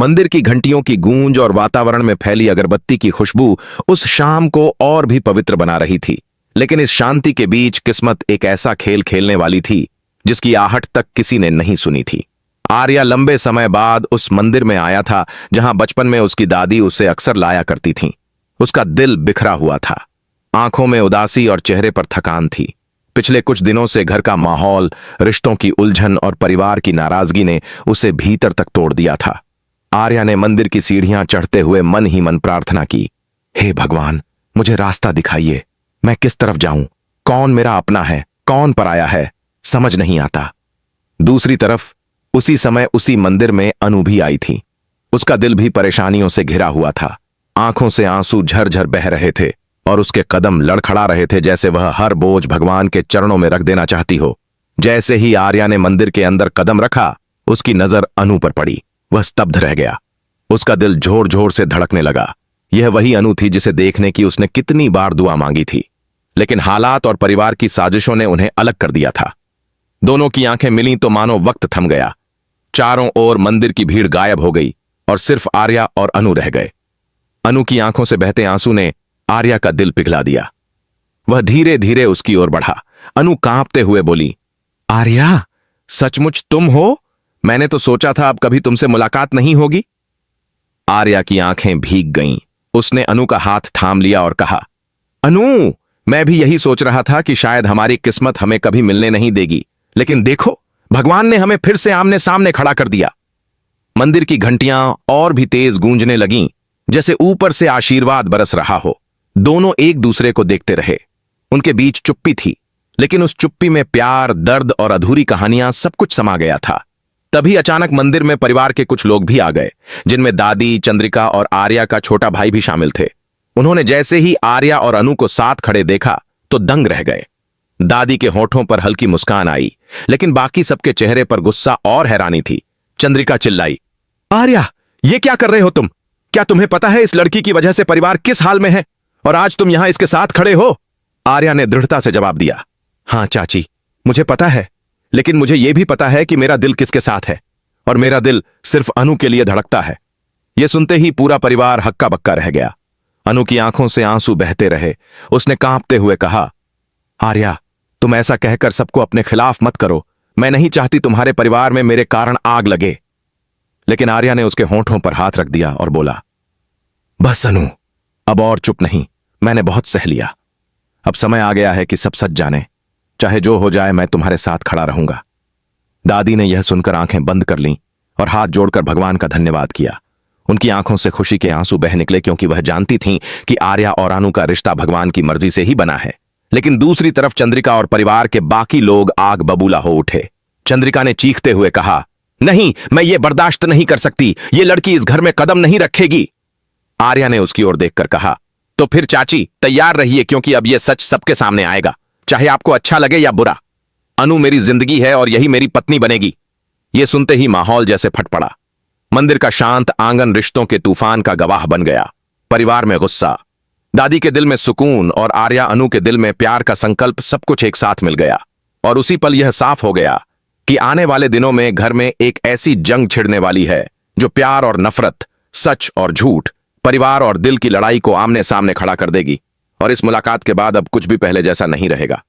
मंदिर की घंटियों की गूंज और वातावरण में फैली अगरबत्ती की खुशबू उस शाम को और भी पवित्र बना रही थी। लेकिन इस शांति के बीच किस्मत एक ऐसा खेल खेलने वाली थी जिसकी आहट तक किसी ने नहीं सुनी थी। आर्या लंबे समय बाद उस मंदिर में आया था जहां बचपन में उसकी दादी उसे अक्सर लाया करती थीं। उसका दिल बिखरा हुआ था, आंखों में उदासी और चेहरे पर थकान थी। पिछले कुछ दिनों से घर का माहौल, रिश्तों की उलझन और परिवार की नाराजगी ने उसे भीतर तक तोड़ दिया था। आर्या ने मंदिर की सीढ़ियां चढ़ते हुए मन ही मन प्रार्थना की, हे भगवान, मुझे रास्ता दिखाइए। मैं किस तरफ जाऊं? कौन मेरा अपना है, कौन पराया है, समझ नहीं आता। दूसरी तरफ उसी समय उसी मंदिर में अनु भी आई थी। उसका दिल भी परेशानियों से घिरा हुआ था। आंखों से आंसू झरझर बह रहे थे और उसके कदम लड़खड़ा रहे थे जैसे वह हर बोझ भगवान के चरणों में रख देना चाहती हो। जैसे ही आर्या ने मंदिर के अंदर कदम रखा, उसकी नजर अनु पर पड़ी। वह स्तब्ध रह गया। उसका दिल जोर जोर से धड़कने लगा। यह वही अनु थी जिसे देखने की उसने कितनी बार दुआ मांगी थी, लेकिन हालात और परिवार की साजिशों ने उन्हें अलग कर दिया था। दोनों की आंखें मिलीं तो मानो वक्त थम गया। चारों ओर मंदिर की भीड़ गायब हो गई और सिर्फ आर्या और अनु रह गए। अनु की आंखों से बहते आंसू ने आर्या का दिल पिघला दिया। वह धीरे धीरे उसकी ओर बढ़ा। अनु कांपते हुए बोली, आर्या, सचमुच तुम हो? मैंने तो सोचा था अब कभी तुमसे मुलाकात नहीं होगी। आर्या की आंखें भीग गईं। उसने अनु का हाथ थाम लिया और कहा, अनु, मैं भी यही सोच रहा था कि शायद हमारी किस्मत हमें कभी मिलने नहीं देगी, लेकिन देखो, भगवान ने हमें फिर से आमने सामने खड़ा कर दिया। मंदिर की घंटियां और भी तेज गूंजने लगीं, जैसे ऊपर से आशीर्वाद बरस रहा हो। दोनों एक दूसरे को देखते रहे। उनके बीच चुप्पी थी, लेकिन उस चुप्पी में प्यार, दर्द और अधूरी कहानियां सब कुछ समा गया था। तभी अचानक मंदिर में परिवार के कुछ लोग भी आ गए, जिनमें दादी, चंद्रिका और आर्या का छोटा भाई भी शामिल थे। उन्होंने जैसे ही आर्या और अनु को साथ खड़े देखा तो दंग रह गए। दादी के होठों पर हल्की मुस्कान आई, लेकिन बाकी सबके चेहरे पर गुस्सा और हैरानी थी। चंद्रिका चिल्लाई, आर्या, ये क्या कर रहे हो तुम? क्या तुम्हें पता है इस लड़की की वजह से परिवार किस हाल में है, और आज तुम यहां इसके साथ खड़े हो? आर्या ने दृढ़ता से जवाब दिया, हाँ चाची, मुझे पता है, लेकिन मुझे यह भी पता है कि मेरा दिल किसके साथ है, और मेरा दिल सिर्फ अनु के लिए धड़कता है। यह सुनते ही पूरा परिवार हक्का बक्का रह गया। अनु की आंखों से आंसू बहते रहे। उसने कांपते हुए कहा, आर्या, तुम ऐसा कहकर सबको अपने खिलाफ मत करो। मैं नहीं चाहती तुम्हारे परिवार में मेरे कारण आग लगे। लेकिन आर्या ने उसके होंठों पर हाथ रख दिया और बोला, बस अनु, अब और चुप नहीं, मैंने बहुत सह लिया। अब समय आ गया है कि सब सच जाने। चाहे जो हो जाए, मैं तुम्हारे साथ खड़ा रहूंगा। दादी ने यह सुनकर आंखें बंद कर लीं और हाथ जोड़कर भगवान का धन्यवाद किया। उनकी आंखों से खुशी के आंसू बह निकले, क्योंकि वह जानती थीं कि आर्या और अनु का रिश्ता भगवान की मर्जी से ही बना है। लेकिन दूसरी तरफ चंद्रिका और परिवार के बाकी लोग आग बबूला हो उठे। चंद्रिका ने चीखते हुए कहा, नहीं, मैं ये बर्दाश्त नहीं कर सकती। ये लड़की इस घर में कदम नहीं रखेगी। आर्या ने उसकी ओर देखकर कहा, तो फिर चाची तैयार रहिए, क्योंकि अब यह सच सबके सामने आएगा, चाहे आपको अच्छा लगे या बुरा। अनु मेरी जिंदगी है और यही मेरी पत्नी बनेगी। यह सुनते ही माहौल जैसे फट पड़ा। मंदिर का शांत आंगन रिश्तों के तूफान का गवाह बन गया। परिवार में गुस्सा, दादी के दिल में सुकून और आर्या अनु के दिल में प्यार का संकल्प, सब कुछ एक साथ मिल गया। और उसी पल यह साफ हो गया कि आने वाले दिनों में घर में एक ऐसी जंग छिड़ने वाली है जो प्यार और नफरत, सच और झूठ, परिवार और दिल की लड़ाई को आमने सामने खड़ा कर देगी। और इस मुलाकात के बाद अब कुछ भी पहले जैसा नहीं रहेगा।